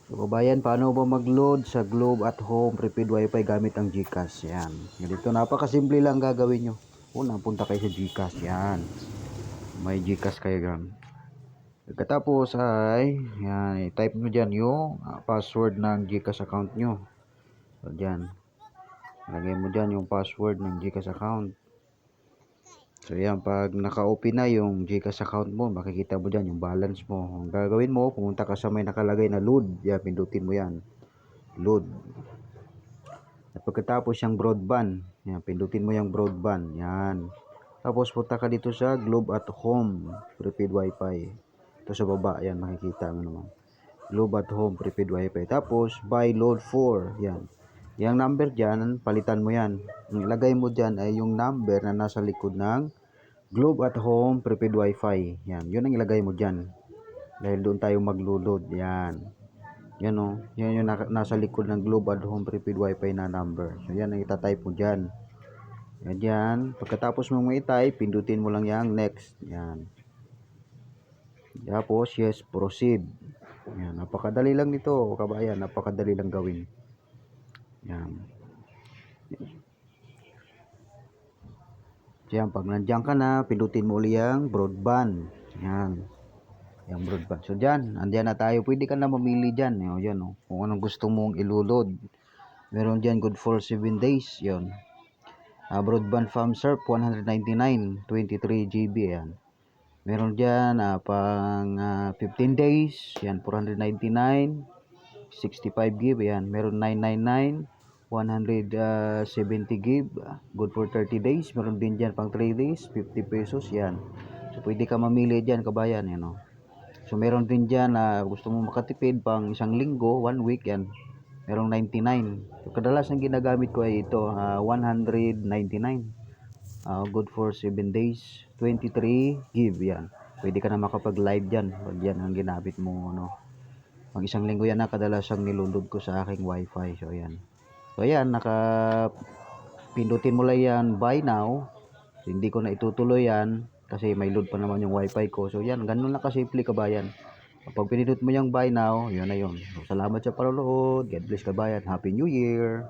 So, kabayan, paano ba mag-load sa Globe at Home prepaid wifi gamit ang GCash? Yan. Ganito, napakasimple lang gagawin nyo. Una, punta kayo sa GCash. Yan. May GCash kayo gan. Pagkatapos ay, yan, type nyo dyan yung password ng GCash account nyo. So, dyan. Lagay mo dyan yung password ng GCash account. So, yan. Pag naka-open na yung GCash account mo, makikita mo dyan yung balance mo. Ang gagawin mo, pumunta ka sa may nakalagay na load. Yan, pindutin mo yan. Load. At pagkatapos yung broadband, yan, pindutin mo yung broadband. Yan. Tapos, punta ka dito sa Globe at Home prepaid wifi. Ito sa baba, yan, makikita mo naman. Globe at Home prepaid wifi. Tapos, buy load for. Yan. Yung number dyan, palitan mo yan. Ang ilagay mo dyan ay yung number na nasa likod ng Globe at Home prepaid wifi. Yan. Yun ang ilagay mo dyan. Dahil doon tayo maglulod. Yan. Yan o. Yan yung nasa likod ng Globe at Home prepaid wifi na number. So, yan ang itatype mo dyan. Yan dyan. Pagkatapos mo i-type, pindutin mo lang yung next. Yan. Tapos, yes, proceed. Yan. Napakadali lang nito, kabayan. Napakadali lang gawin. Yan. Yan, pag nandiyan ka na, pindutin mo ulit yung broadband. Yan. Yung broadband. So, dyan. Andiyan na tayo. Pwede ka na mamili dyan. Yan, o. Kung anong gusto mong ilulod. Meron dyan good for 7 days. Yan. Broadband farm surf, 199. 23 GB. Yan. Meron dyan pang 15 days. Yan, 499. 65 GB. Yan. Meron 999. 170 gig, good for 30 days. Meron din dyan pang 3 days, 50 pesos. Yan. So, pwede ka mamili dyan, kabayan. Yan, o. So, meron din dyan gusto mo makatipid pang isang linggo, 1 week. Yan. Merong 99. So, kadalasan ginagamit ko ay ito, 199. Good for 7 days, 23 gig. Yan. Pwede ka na makapag-live dyan. Pag yan ang ginamit mo, no. Pang isang linggo yan na kadalasang nilulod ko sa aking wifi. So, yan. So, ayan, pindutin mo lang yan, buy now. So, hindi ko na itutuloy yan kasi may load pa naman yung wifi ko. So, yan, ganun lang kasimple, kabayan. Kapag pinindot mo yung buy now, yun na yun. So, salamat sa panonood. God bless, kabayan. Happy New Year!